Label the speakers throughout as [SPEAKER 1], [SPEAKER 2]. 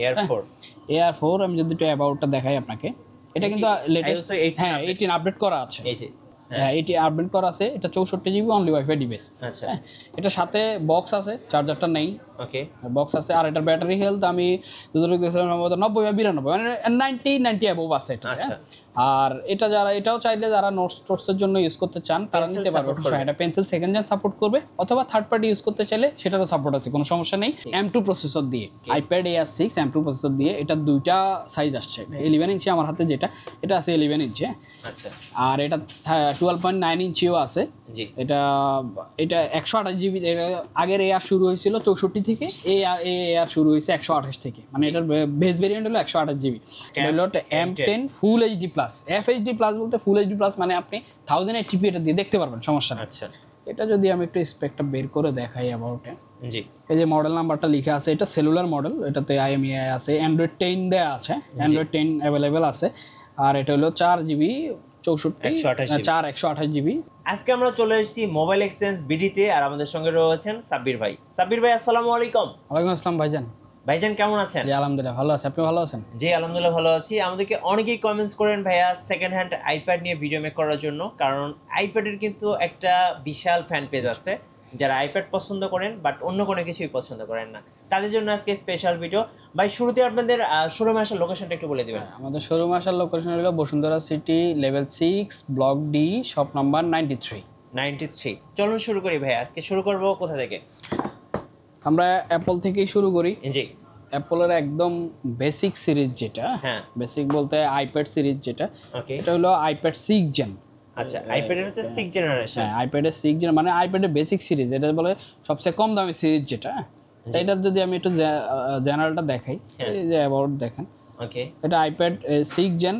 [SPEAKER 1] AR4 আমি যদি একটু অ্যাবাউটটা দেখাই আপনাকে, এটা কিন্তু লেটেস্ট, হ্যাঁ 18 আপডেট করা আছে,
[SPEAKER 2] এই যে
[SPEAKER 1] হ্যাঁ এটি আপডেট করা আছে। এটা 64 জিবি অনলি ওয়াইফাই ডিভাইস।
[SPEAKER 2] আচ্ছা,
[SPEAKER 1] এটার সাথে বক্স আছে, চার্জারটা নেই,
[SPEAKER 2] ওকে
[SPEAKER 1] বক্স আছে। আর এটার ব্যাটারি হেলথ আমি যতটুকু দেখছিলাম 90 বা 92, মানে 90 অ্যাবোভ আছে এটা।
[SPEAKER 2] আচ্ছা,
[SPEAKER 1] আর এটা যারা এটাও চাইলে যারা নোটস টোটসের জন্য ইউজ করতে চান তারা নিতে পারবে। এটা পেন্সিল সেকেন্ড জেন সাপোর্ট করবে, অথবা থার্ড পার্টি ইউজ করতে চাইলে সেটারও সাপোর্ট আছে, কোনো সমস্যা নেই। M2 প্রসেসর দিয়ে, আইপ্যাড Air 6 M2 প্রসেসর দিয়ে। এটা দুইটা সাইজ আসছে, 11 ইঞ্চি আমার হাতে যেটা, এটা আছে 11 ইঞ্চি।
[SPEAKER 2] আচ্ছা,
[SPEAKER 1] আর এটা 12.9 ইঞ্চিও আছে।
[SPEAKER 2] জি,
[SPEAKER 1] এটা 128 জিবি। আগের এআর শুরু হয়েছিল 64 থেকে, এআর শুরু হয়েছে 128 থেকে, মানে এটার বেস ভেরিয়েন্ট হলো 128 জিবি। হলো M10 full HD plus. FHD plus বলতে ফুল এইচডি প্লাস মানে আপনি 1080p এটা দিয়ে দেখতে পারবেন, সমস্যা নেই।
[SPEAKER 2] আচ্ছা,
[SPEAKER 1] এটা যদি আমি একটু স্পেকটা বের করে দেখাই অ্যাবাউট,
[SPEAKER 2] জি,
[SPEAKER 1] এই যে মডেল নাম্বারটা লিখা আছে, এটা সেলুলার মডেল, এটাতে IMEI আছে, অ্যান্ড্রয়েড 10 দেয়া আছে, অ্যান্ড্রয়েড 10 অ্যাভেলেবেল আছে। আর এটা হলো 4 জিবি 128 জিবি।
[SPEAKER 2] আজকে আমরা চলে এসেছি মোবাইল এক্সচেঞ্জ বিডিতে, আর আমাদের সঙ্গে রয়েছেন সাব্বির ভাই। সাব্বির ভাই আসসালামু আলাইকুম।
[SPEAKER 1] ওয়ালাইকুম আসসালাম ভাইজান।
[SPEAKER 2] ভাইজান কেমন আছেন?
[SPEAKER 1] জি আলহামদুলিল্লাহ ভালো আছি, আপনি ভালো আছেন?
[SPEAKER 2] জি আলহামদুলিল্লাহ ভালো আছি। আমাদেরকে অনেকেই কমেন্টস করেন ভাইয়া সেকেন্ড হ্যান্ড আইপ্যাড নিয়ে ভিডিও মেক করার জন্য, কারণ আইপ্যাডের কিন্তু একটা বিশাল ফ্যান পেজ আছে যারা আইপ্যাড পছন্দ করেন বাট অন্য কোনো কিছুই পছন্দ করেন না, তাদের জন্য আজকে স্পেশাল ভিডিও। ভাই শুরুতে আপনাদের শোরুমে আসার লোকেশনটা একটু বলে দিবেন।
[SPEAKER 1] আমাদের শোরুমে আসার লোকেশন হলো Bashundhara city, level 6, block D, shop number 93।
[SPEAKER 2] চলুন শুরু করি ভাই। আজকে শুরু করব কোথা থেকে?
[SPEAKER 1] আমরা অ্যাপল থেকেই শুরু করি।
[SPEAKER 2] জি,
[SPEAKER 1] অ্যাপলের একদম বেসিক সিরিজ যেটা,
[SPEAKER 2] হ্যাঁ
[SPEAKER 1] বেসিক বলতে আইপ্যাড সিরিজ যেটা,
[SPEAKER 2] ওকে,
[SPEAKER 1] এটা হলো আইপ্যাড 6 জেন।
[SPEAKER 2] আচ্ছা, আইপ্যাডের হচ্ছে 6 জেনারেশন।
[SPEAKER 1] হ্যাঁ আইপ্যাডের 6 জেন মানে আইপ্যাডের বেসিক সিরিজ, এটা বলে সবচেয়ে কম দামি সিরিজ যেটা। এটার যদি আমি একটু জেনারেলটা দেখাই, এই যে অ্যাবাউট দেখেন,
[SPEAKER 2] ওকে,
[SPEAKER 1] এটা আইপ্যাড 6 জেন।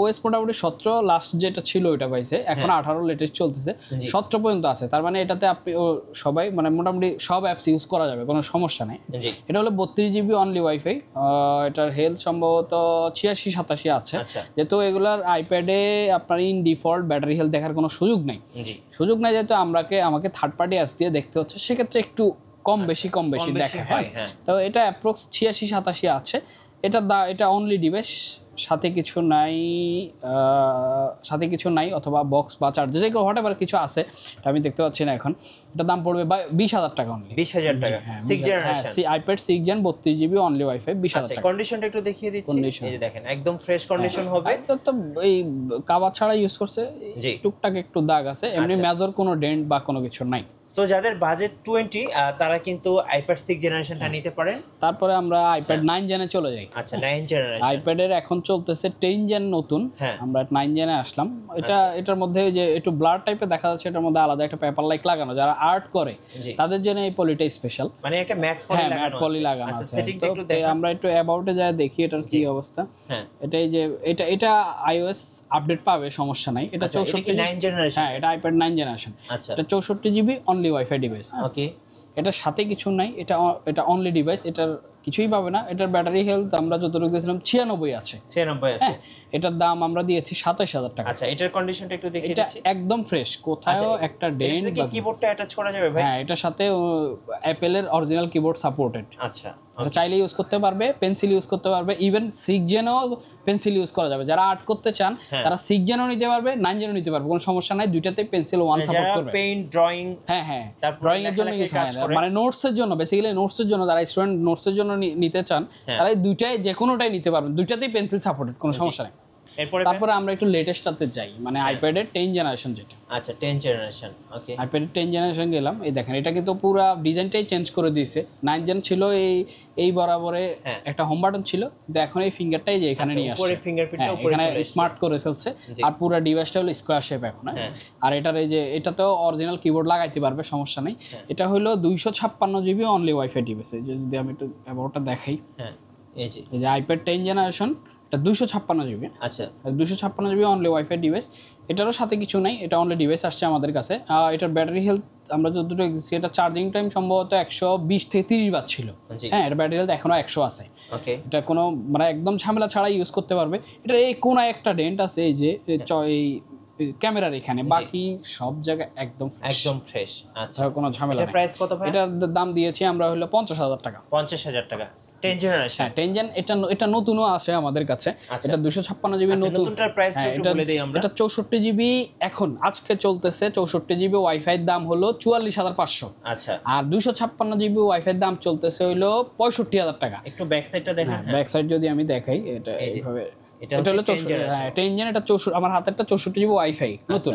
[SPEAKER 1] ওএস মোটামুটি 17 লাস্ট যেটা ছিল ওইটা পাইছে, এখন 18 লেটেস্ট চলতেছে, 17 পর্যন্ত আছে। তার মানে এটাতে আপনি সবাই মানে মোটামুটি সব অ্যাপস ইউজ করা যাবে, কোনো সমস্যা নেই। এটা হলো 32 জিবি অনলি ওয়াইফাই। এটার হেলথ সম্ভবত 86-87 আছে, যেহেতু এগুলার আইপ্যাডে আপনার ইন ডিফল্ট ব্যাটারি হেলথ দেখার কোনো সুযোগ নেই, যেহেতু আমাকে থার্ড পার্টি অ্যাপস দিয়ে দেখতে হচ্ছে, সেক্ষেত্রে একটু কম বেশি দেখা হয়। তো এটা অ্যাপ্রক্স 86-87 আছে। এটা অনলি ডিভাইস, সাথে কিছু নাই অথবা বক্স বা চার্জার যে হোয়াট এভার কিছু আছে, এটা আমি দেখতে পাচ্ছি না এখন। এটা দাম পড়বে 20,000 টাকা অনলি।
[SPEAKER 2] 20,000 টাকা, 6 generation
[SPEAKER 1] iPad 6 gen 32 GB only wifi 20,000 টাকা।
[SPEAKER 2] কন্ডিশনটা একটু দেখিয়ে দিচ্ছি, এই যে দেখেন একদম ফ্রেশ কন্ডিশন হবে।
[SPEAKER 1] তো এই কভার ছাড়া ইউজ করছে, টুকটাক একটু দাগ আছে, এমনি মেজর কোনো ডেন্ট বা কোনো কিছু নাই।
[SPEAKER 2] সো যাদের বাজেট 20 তারা কিন্তু আইপ্যাড 6 জেনারেশনটা নিতে পারেন।
[SPEAKER 1] তারপরে আমরা আইপ্যাড 9 জেনে চলে যাই।
[SPEAKER 2] আচ্ছা, 9 জেনারেশন।
[SPEAKER 1] আইপ্যাডের এখন চলতেছে 10 জেন নতুন, আমরা 9 জেনে আসলাম। এটার মধ্যে যে একটু ব্লার টাইপের দেখা যাচ্ছে, এটার মধ্যে আলাদা একটা পেপার লাইক লাগানো, যারা আর্ট করে তাদের জন্য এই পলিটা স্পেশাল,
[SPEAKER 2] মানে একটা ম্যাট
[SPEAKER 1] পলি লাগানো আছে। তো আমরা একটু অ্যাবাউটে যা দেখি এটার কি অবস্থা। এটাই যে এটা iOS আপডেট পাবে, সমস্যা নাই। এটা 64
[SPEAKER 2] 9 জেনারেশন।
[SPEAKER 1] হ্যাঁ এটা আইপ্যাড 9 জেনারেশন। এটা 64 জিবি অনলি ওয়াইফাই ডিভাইস।
[SPEAKER 2] ওকে,
[SPEAKER 1] এটার সাথে কিছু নাই, এটা অনলি ডিভাইস, এটার কিছুই পাবে না। এটার ব্যাটারি হেলথ আমরা যতটুকু দিয়েছিলাম 96 আছে। এটার দাম আমরা দিয়েছি 27,000 টাকা।
[SPEAKER 2] আচ্ছা, এটার কন্ডিশনটা একটু দেখিয়ে দিচ্ছি।
[SPEAKER 1] এটা একদম ফ্রেশ, কোথাও একটা ডেন্ট
[SPEAKER 2] বা কিবোর্ডটা অ্যাটাচ করা যাবে ভাই?
[SPEAKER 1] হ্যাঁ এটার সাথে অ্যাপেলের অরিজিনাল কিবোর্ড সাপোর্টেড।
[SPEAKER 2] আচ্ছা,
[SPEAKER 1] চাইলে ইউজ করতে পারবে, পেন্সিল ইউজ করতে পারবে, ইভেন 6 জেনও পেন্সিল ইউজ করা যাবে। যারা আর্ট করতে চান তারা 6 জেনও নিতে পারবে, 9 জেনও নিতে পারবে, কোনো সমস্যা নাই। দুইটাতেই পেন্সিল 1 সাপোর্ট করবে।
[SPEAKER 2] পেইন্ট, ড্রয়িং,
[SPEAKER 1] হ্যাঁ ড্রয়িং এর জন্য ইউজ হয়, মানে নোটসের জন্য, বেসিক্যালি নোটসের জন্য, যারা স্টুডেন্ট নোটসের জন্য নিতে চান তারা দুইটাই যে কোনোটাই নিতে পারবেন, দুইটাতেই পেন্সিল সাপোর্টেড, কোনো সমস্যা নেই। তারপরে আমরা একটু লেটেস্টটাতে যাই, মানে আইপ্যাডের 10 জেনারেশন যেটা।
[SPEAKER 2] আচ্ছা, 10 জেনারেশন। ওকে,
[SPEAKER 1] আইপ্যাডের 10 জেনারেশন গেলাম, এই দেখেন এটা কিন্তু পুরো ডিজাইনটাই চেঞ্জ করে দিয়েছে। 9 জেন ছিল এই বরাবরে একটা হোম বাটন ছিল, কিন্তু এখন এই ফিঙ্গারটাই যে এখানে নিয়ে আসছে, এখানে স্মার্ট করে ফেলছে। আর পুরো ডিভাইসটা হলো স্কোয়ার শেপ এখন। আর এটার এই যে এটাতেও অরিজিনাল কিবোর্ড লাগাইতে পারবে, সমস্যা নেই। এটা হলো 256 জিবি অনলি ওয়াইফাই ডিভাইস। যদি আমি একটু অ্যাবাউটটা দেখাই, এই যে আইপ্যাড 10 জেনারেশন, এটা 256 জিবি।
[SPEAKER 2] আচ্ছা,
[SPEAKER 1] 256 জিবি অনলি ওয়াইফাই ডিভাইস। এটারও সাথে কিছু নাই, এটা অনলি ডিভাইস আসছে আমাদের কাছে। এটার ব্যাটারি হেলথ আমরা যতটুকু, এটা চার্জিং টাইম সম্ভবত 120 থেকে 30 বার ছিল। হ্যাঁ এটা ব্যাটারি হেলথ এখনো 100 আছে।
[SPEAKER 2] এটা
[SPEAKER 1] কোনো মানে একদম ঝামেলা ছাড়া ইউজ করতে পারবে। এটা এই কোনায় একটা ডেন্ট আছে, এই যে এই ক্যামেরার এখানে, বাকি সব জায়গায় একদম ফ্রেশ। আচ্ছা, কোনো ঝামেলা নেই।
[SPEAKER 2] প্রাইস কত ভাই?
[SPEAKER 1] এটার দাম দিয়েছি আমরা হলো 50,000 টাকা।
[SPEAKER 2] 50,000 টাকা। 10 জেনারেশন।
[SPEAKER 1] হ্যাঁ 10 জেন, এটা নতুনও আছে আমাদের কাছে। এটা 256 জিবি নতুন।
[SPEAKER 2] নতুনটার প্রাইসটা একটু বলে দেই আমরা।
[SPEAKER 1] এটা 64 জিবি এখন আজকে চলতেছে। 64 জিবি ওয়াইফাই এর দাম হলো 44500।
[SPEAKER 2] আচ্ছা।
[SPEAKER 1] আর 256 জিবি ওয়াইফাই এর দাম চলতেছে হইলো 65000 টাকা।
[SPEAKER 2] একটু ব্যাক সাইডটা দেখেন।
[SPEAKER 1] ব্যাক সাইড যদি আমি দেখাই, এটা এইভাবে, এটা হলো 10 জেন। এটা 64, আমার হাতেরটা 64 জিবি ওয়াইফাই নতুন।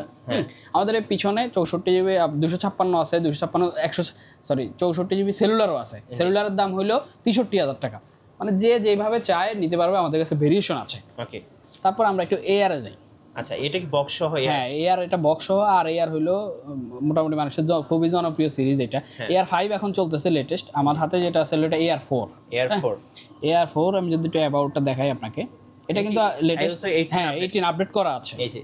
[SPEAKER 1] আমাদের এই পিছনে 64 জিবি 256 আছে, 256 100 সরি 64 জিবি সেলুলারও আছে। সেলুলারের দাম হইলো 63000 টাকা। মানে যে যেভাবে চায় নিতে পারবে, আমাদের কাছে ভেরিয়েশন আছে।
[SPEAKER 2] ওকে,
[SPEAKER 1] তারপর আমরা একটু এআর এ যাই।
[SPEAKER 2] আচ্ছা, এটা কি বক্স সহ?
[SPEAKER 1] হ্যাঁ এআর, এটা বক্স সহ। আর এআর হইলো মোটামুটি মানুষের খুবই জনপ্রিয় সিরিজ এটা। এআর 5 এখন চলতেছে লেটেস্ট। আমার হাতে যেটা আছে এটা এআর 4। এআর 4 আমি যদি একটু অ্যাবাউটটা দেখাই আপনাকে, এটা কিন্তু লেটেস্ট। হ্যাঁ 18 আপডেট করা আছে।
[SPEAKER 2] এই যে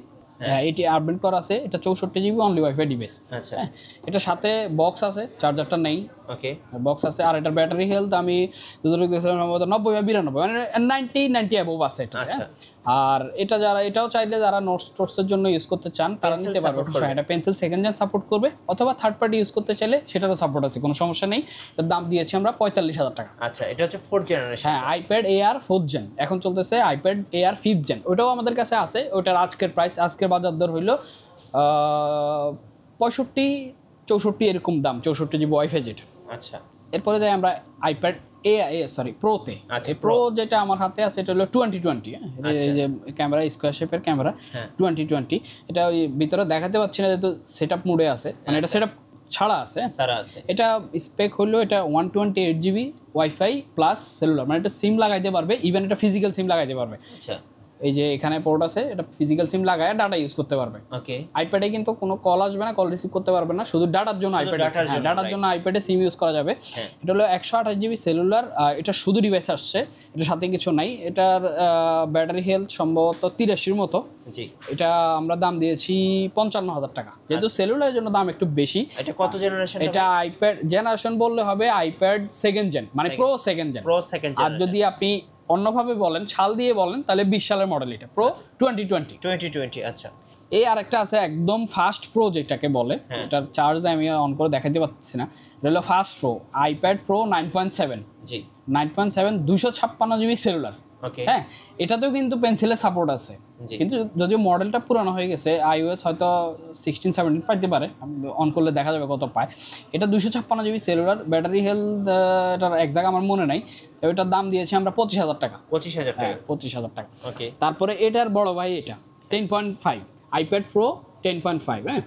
[SPEAKER 1] হ্যাঁ 18 আপডেট করা আছে। এটা 64 জিবি অনলি ওয়াইফাই ডিভাইস।
[SPEAKER 2] আচ্ছা,
[SPEAKER 1] এটার সাথে বক্স আছে, চার্জারটা নেই।
[SPEAKER 2] ওকে,
[SPEAKER 1] বক্স আছে। আর এটার ব্যাটারি হেলথ আমি যতটুকু দেখছিলাম সম্ভবত 90 বা 92, মানে 90 অ্যাবোভ আছে এটা। আর এটা যারা, এটাও চাইলে যারা নোটসের জন্য ইউজ করতে চান তারা নিতে পারবে। এটা পেন্সিল সেকেন্ড জেন সাপোর্ট করবে, অথবা থার্ড পার্টি ইউজ করতে চাইলে সেটারও সাপোর্ট আছে, কোনো সমস্যা নেই। এটার দাম দিয়েছি আমরা 45000 টাকা।
[SPEAKER 2] আচ্ছা, এটা হচ্ছে 4th জেনারেশন। হ্যাঁ,
[SPEAKER 1] আইপ্যাড এআর 4th জেন এখন চলতেছে। আইপ্যাড এআর 5th জেন ওটাও আমাদের কাছে আছে। ওটার আজকের প্রাইস, আজকের বাজার দর হইলো 65-64 এরকম দাম, 64 জিবি ওয়াইফাই যেটা।
[SPEAKER 2] আচ্ছা,
[SPEAKER 1] এরপরে যাই আমরা আইপ্যাড প্রোতে।
[SPEAKER 2] আচ্ছা,
[SPEAKER 1] প্রো যেটা আমার হাতে আছে এটা হলো 2020। এই যে ক্যামেরা, স্কোয়ার শেপের ক্যামেরা 2020। এটা ওই ভিতরে দেখাতে পাচ্ছি না যেহেতু সেটআপ মোডে আছে, মানে এটা সেটআপ ছাড়া আছে। এটা স্পেক হলো এটা 128 জিবি ওয়াইফাই প্লাস সেলুলার, মানে এটা সিম লাগাইতে পারবে, ইভেন এটা ফিজিক্যাল সিম লাগাইতে পারবে।
[SPEAKER 2] আচ্ছা,
[SPEAKER 1] এই যে এখানে পোর্ট আছে, এটা ফিজিক্যাল সিম লাগায় ডাটা ইউজ করতে পারবে।
[SPEAKER 2] ওকে,
[SPEAKER 1] আইপ্যাডে কিন্তু কোনো কল আসবে না, কল রিসিভ করতে পারবে না, শুধু ডাটার জন্য আইপ্যাড, ডাটার জন্য আইপ্যাডে সিম ইউজ করা যাবে। এটা হলো 128 জিবি সেলুলার। এটা শুধু ডিভাইস আসছে, এটার সাথে কিছু নাই। এটার ব্যাটারি হেলথ সম্ভবত 83 মতো। এটা আমরা দাম দিয়েছি 55000 টাকা, যেহেতু সেলুলারের জন্য দাম একটু বেশি।
[SPEAKER 2] এটা কত জেনারেশন?
[SPEAKER 1] এটা আইপ্যাড জেনারেশন বললে হবে আইপ্যাড সেকেন্ড জেন, মানে প্রো সেকেন্ড জেন। আর যদি আপনি অন্যভাবে বলেন, সাল দিয়ে বলেন, তাহলে 20 সালের মডেল। এটা প্রো 2020।
[SPEAKER 2] আচ্ছা,
[SPEAKER 1] এই আরেকটা আছে একদম ফাস্ট প্রো যেটাকে বলে। এটার চার্জ আমি অন করে দেখাতে পাচ্ছি না। এটা হলো fast pro, iPad pro 9.7। 9.7 256 GB cellular. হ্যাঁ, এটাতেও কিন্তু পেন্সিলের সাপোর্ট আছে, কিন্তু যদিও মডেলটা পুরানো হয়ে গেছে, iOS হয়তো 16-17 পাইতে পারে, অন করলে দেখা যাবে কত পায়। এটা 256 জিবি সেলুলার। ব্যাটারি হেলথ এটার একজাক্ট আমার মনে নাই। এটার দাম দিয়েছি আমরা 25000 টাকা। 25000 টাকা। তারপরে এটার বড় ভাই এটা 10.5 আইপ্যাড প্রো 10.5। হ্যাঁ,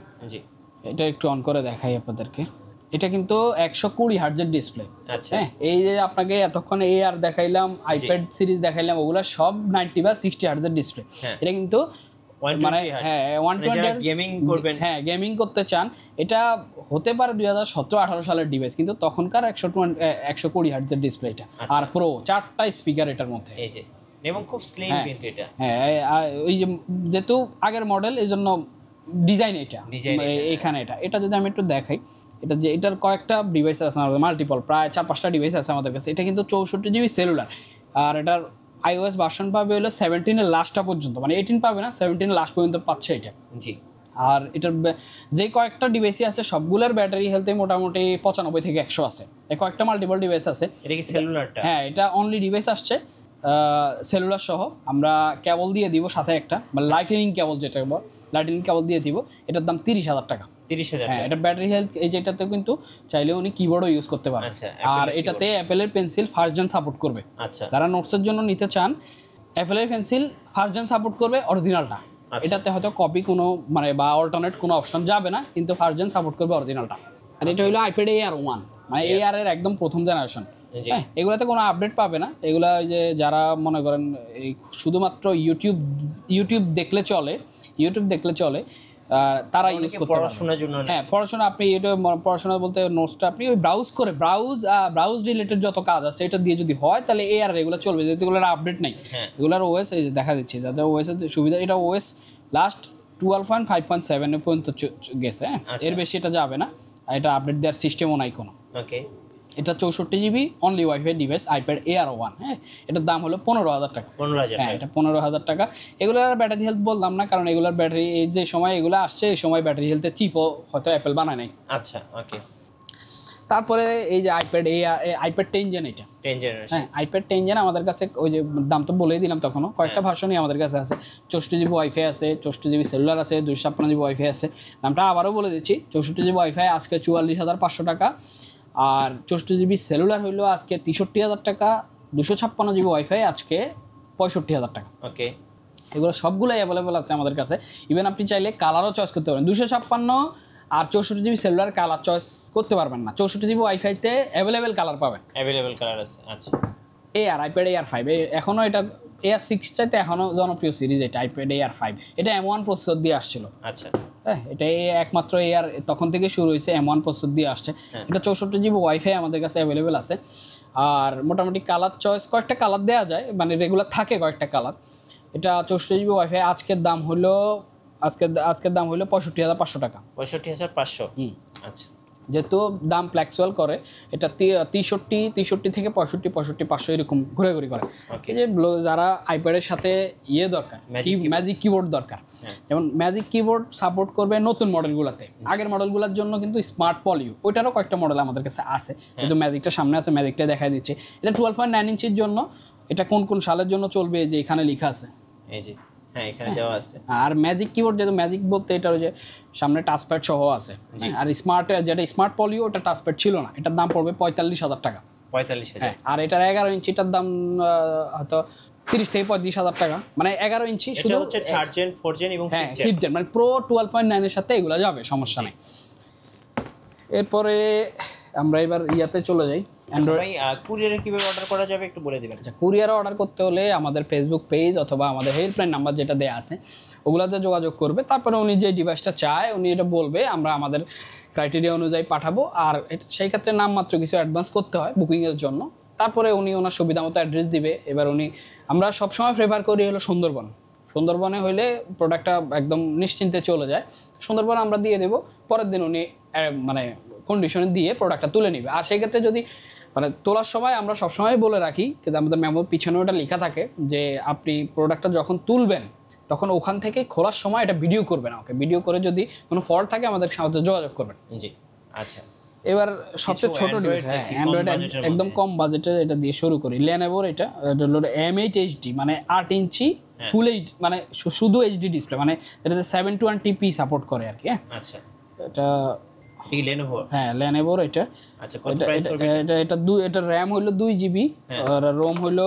[SPEAKER 1] এটা একটু অন করে দেখাই আপনাদেরকে। এটা কিন্তু 120 হার্টজের ডিসপ্লে। হ্যাঁ, এই যে আপনাকে এতক্ষণ এআর দেখাইলাম, আইপ্যাড সিরিজ দেখাইলাম, ওগুলা সব 90 বা 60 হার্টজের ডিসপ্লে। এটা কিন্তু মানে 120 গেমিং করবেন, হ্যাঁ গেমিং করতে চান, এটা হতে পারে 2017-18 সালের ডিভাইস, কিন্তু তখনকার 120 হার্টজের ডিসপ্লে এটা। আর প্রো 4টা স্পিকার এটার মধ্যে,
[SPEAKER 2] এবং খুব স্লিম কিন্তু এটা।
[SPEAKER 1] হ্যাঁ, ওই যে যেহেতু আগের মডেল, এই জন্য ডিজাইন এটা এখানে। এটা যদি আমি একটু দেখাই, এটা যে এটার কয়েকটা ডিভাইস আছে আমাদের, মাল্টিপল প্রায় 4-5টা ডিভাইস আছে আমাদের কাছে। এটা কিন্তু 64 জিবি সেলুলার। আর এটার iOS ভার্সন পাবে হলো 17 এর লাস্টটা পর্যন্ত, মানে 18 পাবে না, 17 এর লাস্ট পর্যন্ত পাচ্ছে এটা। আর এটার যে কয়েকটা ডিভাইসই আছে সবগুলোর ব্যাটারি হেলথে মোটামুটি 95 থেকে 100 আছে। কয়েকটা মাল্টিপল ডিভাইস আছে।
[SPEAKER 2] এটা কি সেলুলারটা? হ্যাঁ,
[SPEAKER 1] এটা অনলি ডিভাইস আসছে সেলুলার সহ। আমরা কেবল দিয়ে দিব সাথে একটা, মানে লাইটনিং কেবল, যেটা লাইটনিং কেবল দিয়ে দিব। এটার দাম 30000 টাকা।
[SPEAKER 2] 30000।
[SPEAKER 1] হ্যাঁ, এটা ব্যাটারি হেলথ, এই যেটাতে কিন্তু চাইলে উনি কিবোর্ডও ইউজ করতে পারেন। আর এটাতে অ্যাপেলের পেন্সিল ফার্স্ট জেন সাপোর্ট করবে। যারা নোটসের জন্য নিতে চান, অ্যাপেলের পেন্সিল ফার্স্ট জেন সাপোর্ট করবে, অরিজিনালটা। এটাতে হয়তো কপি কোনো মানে বা অল্টারনেট কোনো অপশন যাবে না, কিন্তু ফার্স্ট জেন সাপোর্ট করবে অরিজিনালটা। আর এটা হলো আইপ্যাড এআর 1, মানে এআর এর একদম প্রথম জেনারেশন। হ্যাঁ, এগুলাতে কোনো আপডেট পাবে না। এগুলা ওই যে যারা মনে করেন এই শুধুমাত্র ইউটিউব দেখলে চলে, তারা ইউজ করতে পারে পড়াশোনার জন্য। হ্যাঁ, পড়াশোনা, আপনি এটা পড়াশোনা বলতে নোটসটা আপনি ওই ব্রাউজ রিলেটেড যত কাজ আছে এটা দিয়ে যদি হয়, তাহলে এআর এগুলো চলবে, যেহেতু এগুলোর আপডেট নেই। এগুলোর ওএস এই যে দেখা দিচ্ছে, যাদের ওএস এর সুবিধা, এটা ওএস লাস্ট 12.5.7 পর্যন্ত গেছে। এর বেশি এটা যাবে না। এটা আপডেট দেওয়ার সিস্টেমও নাই কোনো। এটা 64 GB only wifi device, iPad AR 1। হ্যাঁ, এটার দাম হলো 15000 টাকা। হ্যাঁ, এটা 15000 টাকা। এগুলোর ব্যাটারি হেলথ বললাম না, কারণ এগুলোর ব্যাটারি এই যে সময় এগুলো আসছে, এই সময় ব্যাটারি হেলথের চিপও হয়তো অ্যাপেল বানায় নাই। তারপরে এই যে আইপ্যাড 10 জেন, এটা
[SPEAKER 2] 10 জেনারেশন।
[SPEAKER 1] হ্যাঁ আইপ্যাড 10 জেন আমাদের কাছে ওই যে দাম তো বলেই দিলাম তখনও, কয়েকটা ভার্সনই আমাদের কাছে আছে। 64 জিবি ওয়াইফাই আছে, 64 জিবি সেলুলার আছে, 256 জিবি ওয়াইফাই আছে। দামটা আবারও বলে দিচ্ছি, 64 জিবি ওয়াইফাই আজকে 44,500 টাকা, আর 64 জিবি সেলুলার হইলো আজকে 63,000 টাকা, 256 জিবি ওয়াইফাই আজকে 65,000 টাকা।
[SPEAKER 2] ওকে,
[SPEAKER 1] এগুলো সবগুলোই অ্যাভেলেবেল আছে আমাদের কাছে। ইভেন আপনি চাইলে কালারও চয়েস করতে পারেন। 256 আর 64 জিবি সেলুলার কালার চয়েস করতে পারবেন না, 64 জিবি ওয়াইফাইতে অ্যাভেলেবেল কালার পাবেন।
[SPEAKER 2] অ্যাভেলেবেল কালার আছে। আচ্ছা,
[SPEAKER 1] আইপ্যাড AR5 এখনও এটা AR6 চাইতে এখনও জনপ্রিয় সিরিজ এটা আইপ্যাড AR5। এটা M1 প্রসেসর দিয়ে আসছিল।
[SPEAKER 2] আচ্ছা,
[SPEAKER 1] হ্যাঁ এটাই একমাত্র AR তখন থেকে শুরু হয়েছে, M1 প্রসেসর দিয়ে আসছে। এটা 64 জিবি ওয়াইফাই আমাদের কাছে অ্যাভেলেবেল আছে। আর মোটামুটি কালার চয়েস কয়েকটা কালার দেওয়া যায়, মানে রেগুলার থাকে কয়েকটা কালার। এটা 64 জিবি ওয়াইফাই আজকের দাম হলো 65,500 টাকা।
[SPEAKER 2] 65,500। আচ্ছা,
[SPEAKER 1] যেহেতু দাম ফ্ল্যাক্সুয়াল করে, এটা 63 থেকে 65,500 এরকম ঘোরাঘুরি করে। এই যে যারা আইপ্যাডের সাথে দরকার, ম্যাজিক কিবোর্ড দরকার, যেমন ম্যাজিক কিবোর্ড সাপোর্ট করবে নতুন মডেলগুলোতে। আগের মডেলগুলোর জন্য কিন্তু স্মার্ট পলিও, ওইটারও কয়েকটা মডেল আমাদের কাছে আছে, কিন্তু ম্যাজিকটা সামনে আছে, ম্যাজিকটা দেখাই দিচ্ছে। এটা 12.9 ইঞ্চির জন্য, এটা কোন কোন সালের জন্য চলবে এই যে এখানে লেখা আছে,
[SPEAKER 2] এই যে এখানে দেওয়া আছে।
[SPEAKER 1] আর ম্যাজিক কিবোর্ড, যেহেতু ম্যাজিক বলতে এটা ওই যে সামনে টাচপ্যাড সহ আছে। আর যেটা স্মার্ট পলিও ওটা টাচপ্যাড ছিল না, এটার দাম পড়বে 45,000 টাকা।
[SPEAKER 2] 45,000।
[SPEAKER 1] আর এটার 11 ইঞ্চিটার দাম হয়তো 30 থেকে 35,000 টাকা, মানে 11 ইঞ্চি শুধু
[SPEAKER 2] হচ্ছে 3rd জেন, 4th জেন এবং
[SPEAKER 1] 5th জেন, মানে প্রো 12.9 এর সাথে এগুলো যাবে, সমস্যা নেই। এরপরে আমরা এবার ইয়াতে চলে যাই,
[SPEAKER 2] অ্যান্ড্রয়েড। কুরিয়ারে কিভাবে অর্ডার করা যাবে একটু বলে দিবেন।
[SPEAKER 1] আচ্ছা, কুরিয়ারে অর্ডার করতে হলে আমাদের ফেসবুক পেজ অথবা আমাদের হেল্পলাইন নাম্বার যেটা দেওয়া আছে ওগুলোতে যোগাযোগ করবে। তারপরে উনি যে ডিভাইসটা চায় উনি এটা বলবে, আমরা আমাদের ক্রাইটেরিয়া অনুযায়ী পাঠাবো। আর সেই ক্ষেত্রে নামমাত্র কিছু অ্যাডভান্স করতে হয় বুকিংয়ের জন্য। তারপরে উনি ওনার সুবিধা মতো অ্যাড্রেস দিবে। এবার আমরা সবসময় প্রেফার করি হলো সুন্দরবনে হইলে প্রোডাক্টটা একদম নিশ্চিন্তে চলে যায়। সুন্দরবনে আমরা দিয়ে দেবো, পরের দিন উনি মানে কন্ডিশনে দিয়ে প্রোডাক্টটা তুলে নেবে। আর সেই ক্ষেত্রে যদি মানে তোলার সময় আমরা সবসময় বলে রাখি, কিন্তু আমাদের মেমোর পিছনে ওটা লেখা থাকে যে আপনি প্রোডাক্টটা যখন তুলবেন তখন ওখান থেকে খোলার সময় এটা ভিডিও করবেন। ওকে, ভিডিও করে যদি কোনো ফল্ট থাকে আমাদের সাথে যোগাযোগ করবেন।
[SPEAKER 2] জি, আচ্ছা।
[SPEAKER 1] এবার সবচেয়ে ছোট ডিভাইস, অ্যান্ড্রয়েড একদম কম বাজেটে এটা দিয়ে শুরু করি। লেনোভোর এটা হলো M8 HD, মানে 8 ইঞ্চি ফুল এইচডি, মানে শুধু এইচডি ডিসপ্লে, মানে এটাতে 720p সাপোর্ট করে আর কি।
[SPEAKER 2] আচ্ছা,
[SPEAKER 1] এটা
[SPEAKER 2] লেনোভো।
[SPEAKER 1] হ্যাঁ লেনোভোর এটা।
[SPEAKER 2] আচ্ছা, কত প্রাইস করবে
[SPEAKER 1] এটা RAM হলো 2 জিবি আর ROM হলো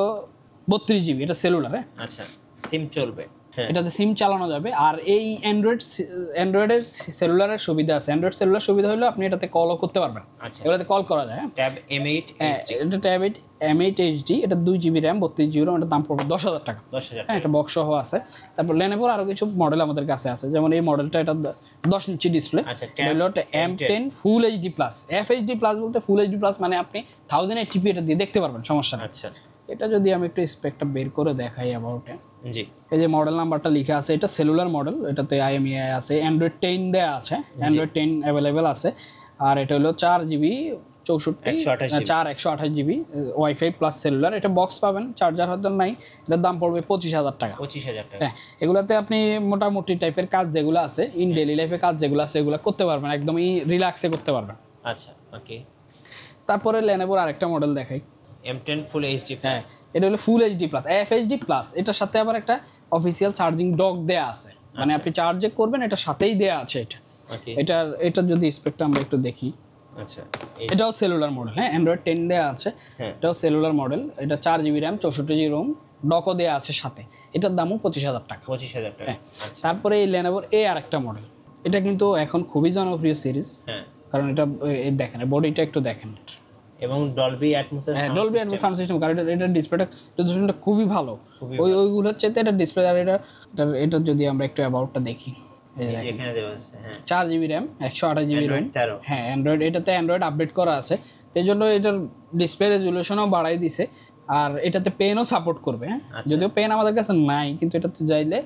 [SPEAKER 1] 32 জিবি। এটা সেলুলার।
[SPEAKER 2] আচ্ছা, সিম চলবে,
[SPEAKER 1] এটাতে সিম চালানো যাবে। আর এই অ্যান্ড্রয়েডের সেলুলারের সুবিধা আছে। অ্যান্ড্রয়েড সেলুলার সুবিধা হলো আপনি এটাতে কলও করতে পারবেন।
[SPEAKER 2] আচ্ছা,
[SPEAKER 1] এগুলোতে কল করা যায়।
[SPEAKER 2] ট্যাব M8 HD,
[SPEAKER 1] এটা ট্যাব M8 HD, এটা 2 জিবি RAM 32 জিবি ROM। এটার দাম পড়বে 10,000 টাকা।
[SPEAKER 2] 10,000।
[SPEAKER 1] হ্যাঁ, এটা বক্স সহ আছে। তারপর লেনোভোর আরো কিছু মডেল আমাদের কাছে আছে, যেমন এই মডেলটা, এটা 10 ইঞ্চি ডিসপ্লে।
[SPEAKER 2] আচ্ছা,
[SPEAKER 1] M10 ফুল HD প্লাস। FHD প্লাস বলতে ফুল HD প্লাস মানে আপনি 1080p এটা দিয়ে দেখতে পারবেন, সমস্যা নেই।
[SPEAKER 2] আচ্টা,
[SPEAKER 1] এটা যদি আমি একটু স্পেকটা বের করে দেখাই অ্যাবাউট এ,
[SPEAKER 2] জি,
[SPEAKER 1] এই যে মডেল নাম্বারটা লেখা আছে, এটা সেলুলার মডেল। এটাতে IMEI আছে, অ্যান্ড্রয়েড 10 দেওয়া আছে, অ্যান্ড্রয়েড 10 অ্যাভেলেবেল আছে। আর এটা হলো 4 GB 128 GB wifi plus cellular. এটা বক্স পাবেন, চার্জার হয়তো নাই। এটার দাম পড়বে 25,000 টাকা।
[SPEAKER 2] 25,000 টাকা।
[SPEAKER 1] হ্যাঁ, এগুলাতে আপনি মোটামুটি টাইপের কাজ যেগুলো আছে, ইন ডেইলি লাইফে কাজ যেগুলো আছে এগুলো করতে পারবেন, একদমই রিল্যাক্সে করতে পারবেন।
[SPEAKER 2] আচ্ছা, ওকে।
[SPEAKER 1] তারপরে লেনোভোর আরেকটা মডেল দেখাই,
[SPEAKER 2] M10 ফুল HD প্লাস।
[SPEAKER 1] এটা হলো ফুল HD প্লাস, FHD প্লাস। এটার সাথে আবার একটা অফিসিয়াল চার্জিং ডক দেয়া আছে, মানে আপনি চার্জ করবেন এটার সাথেই দেয়া আছে এটা।
[SPEAKER 2] ওকে,
[SPEAKER 1] এটার যদি স্পেকটা আমরা একটু দেখি।
[SPEAKER 2] আচ্ছা,
[SPEAKER 1] এটাও সেলুলার মডেল। হ্যাঁ, অ্যান্ড্রয়েড 10 দেয়া আছে, এটাও সেলুলার মডেল। এটা 4 জিবি RAM 64 জিবি ROM, ডকও দেয়া আছে সাথে। এটার দামও 25,000 টাকা।
[SPEAKER 2] 25,000 টাকা। আচ্ছা,
[SPEAKER 1] তারপরে এই লেনোভোর আরেকটা মডেল, এটা কিন্তু এখন খুবই জনপ্রিয় সিরিজ। কারণ এটা দেখেন, বডিটা একটু দেখেন,
[SPEAKER 2] এবং ডলবি অ্যাটমস
[SPEAKER 1] সাউন্ড সিস্টেম। কারণ এটা ডিসপ্লেটা রেজোলিউশনটা খুবই ভালো, ওইগুলোর চাইতে এটা ডিসপ্লে। আর এটা যদি আমরা একটু অ্যাবাউটটা দেখি,
[SPEAKER 2] এখানে দেওয়া আছে।
[SPEAKER 1] 4 জিবি RAM 128 জিবি ROM। হ্যাঁ, এটাতে অ্যান্ড্রয়েড আপডেট করা আছে, সেই জন্য এটার ডিসপ্লে রেজোলিউশনও বাড়াই দিছে। আর এটাতে পেনও সাপোর্ট করবে। হ্যাঁ, যদিও পেন আমাদের কাছে নাই, কিন্তু এটাতে চাইলে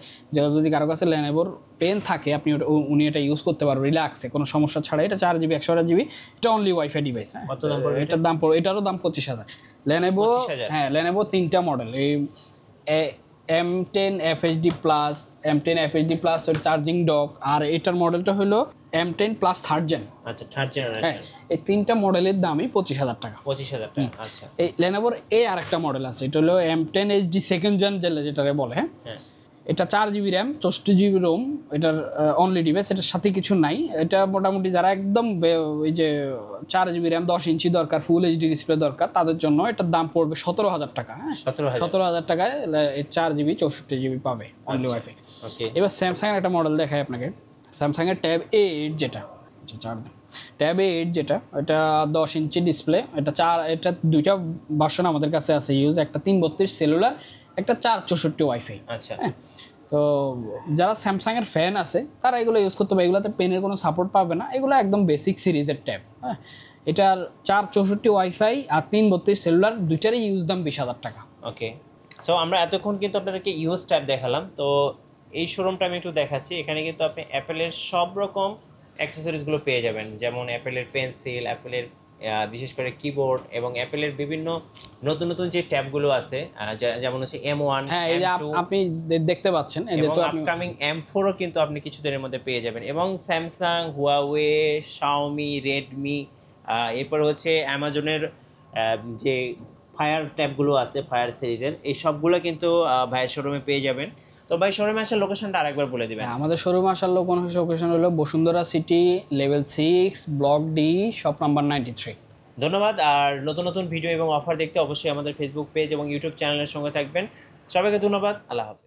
[SPEAKER 1] যদি কারো কাছে লেনোভোর পেন থাকে আপনি উনি এটা ইউজ করতে পারবেন রিল্যাক্সে, কোনো সমস্যা ছাড়া। এটা 4 জিবি 128 জিবি, এটা অনলি ওয়াইফাই ডিভাইস।
[SPEAKER 2] কত দাম পড়বে
[SPEAKER 1] এটার দাম পড়বে, এটারও দাম 25,000। লেনোভো, হ্যাঁ, লেনোভো 3টা মডেল, এই M10 FHD plus, M10 FHD plus ওর চার্জিং ডক। আর এটার মডেলটা হলো M10 প্লাস 3rd জেন।
[SPEAKER 2] আচ্ছা, থার্ড
[SPEAKER 1] হ্যাঁ,
[SPEAKER 2] জেনারেশন,
[SPEAKER 1] এই 3টা মডেলের দামই 25,000 টাকা।
[SPEAKER 2] 25,000 টাকা। আচ্ছা,
[SPEAKER 1] এই লেনোভোর আরেকটা মডেল আছে, এটা হলো M10 HD সেকেন্ড জেন যেটারে বলে। হ্যাঁ,
[SPEAKER 2] হ্যাঁ
[SPEAKER 1] এটা 4GB র্যাম 64GB রোম, এটার অনলি ডিভাইস, এটার সাথে কিছু নাই। এটা মোটামুটি যারা একদম ওই যে 4GB র্যাম 10 ইঞ্চি দরকার, ফুল এইচডি ডিসপ্লে দরকার, তাদের জন্য এটার দাম পড়বে 17,000 টাকা। হ্যাঁ, 17,000 টাকায় 4GB 64GB পাবে অনলি ওয়াইফাই।
[SPEAKER 2] ওকে,
[SPEAKER 1] এবার স্যামসাংয়ের একটা মডেল দেখাই আপনাকে, স্যামসাংয়ের ট্যাব A8 যেটা, ট্যাব A8 যেটা, এটা 10 ইঞ্চি ডিসপ্লে, এটা দুইটা ভার্সন আমাদের কাছে আছে ইউজ, একটা 332 সেলুলার, একটা 464 ওয়াইফাই।
[SPEAKER 2] আচ্ছা,
[SPEAKER 1] হ্যাঁ, তো যারা স্যামসাংয়ের ফ্যান আছে তারা এগুলো ইউজ করতে পারে, এগুলোতে পেনের কোনো সাপোর্ট পাবে না, এগুলো একদম বেসিক সিরিজের ট্যাব। হ্যাঁ, এটার 464 ওয়াইফাই আর 332 সেলুলার দুইটারই ইউজ দাম 20,000 টাকা।
[SPEAKER 2] ওকে। সো আমরা এতক্ষণ কিন্তু আপনাদেরকে ইউএস ট্যাব দেখালাম, তো এই শোরুমটা আমি একটু দেখাচ্ছি। এখানে কিন্তু আপনি অ্যাপেলের সব রকম অ্যাক্সেসরিজগুলো পেয়ে যাবেন, যেমন অ্যাপেলের পেন্সিল, অ্যাপেলের বিশেষ করে কিবোর্ড, এবং অ্যাপেলের বিভিন্ন নতুন নতুন যে ট্যাবগুলো আছে, যেমন হচ্ছে M1,
[SPEAKER 1] হ্যাঁ, এই যে
[SPEAKER 2] M2,
[SPEAKER 1] আপনি দেখতে পাচ্ছেন, এই
[SPEAKER 2] এবং
[SPEAKER 1] যেহেতু
[SPEAKER 2] আপকামিং M4ও কিন্তু আপনি কিছুদিনের মধ্যে পেয়ে যাবেন, এবং স্যামসাং, হুয়াওয়ে, শাওমি, রেডমি, এরপর হচ্ছে অ্যামাজনের যে ফায়ার ট্যাবগুলো আছে, ফায়ার সিরিজের, এই সবগুলো কিন্তু ভাইয়ের শোরুমে পেয়ে যাবেন। তো ভাই, শোরুমে আসার লোকেশনটা আরেকবার বলে দিবেন।
[SPEAKER 1] আমাদের শোরুমে আসার লোকেশন হলো Bashundhara city, level 6, block D, shop number 93।
[SPEAKER 2] ধন্যবাদ। আর নতুন নতুন ভিডিও এবং অফার দেখতে অবশ্যই আমাদের ফেসবুক পেজ এবং ইউটিউব চ্যানেলের সঙ্গে থাকবেন। সবাইকে ধন্যবাদ। আল্লাহ হাফেজ।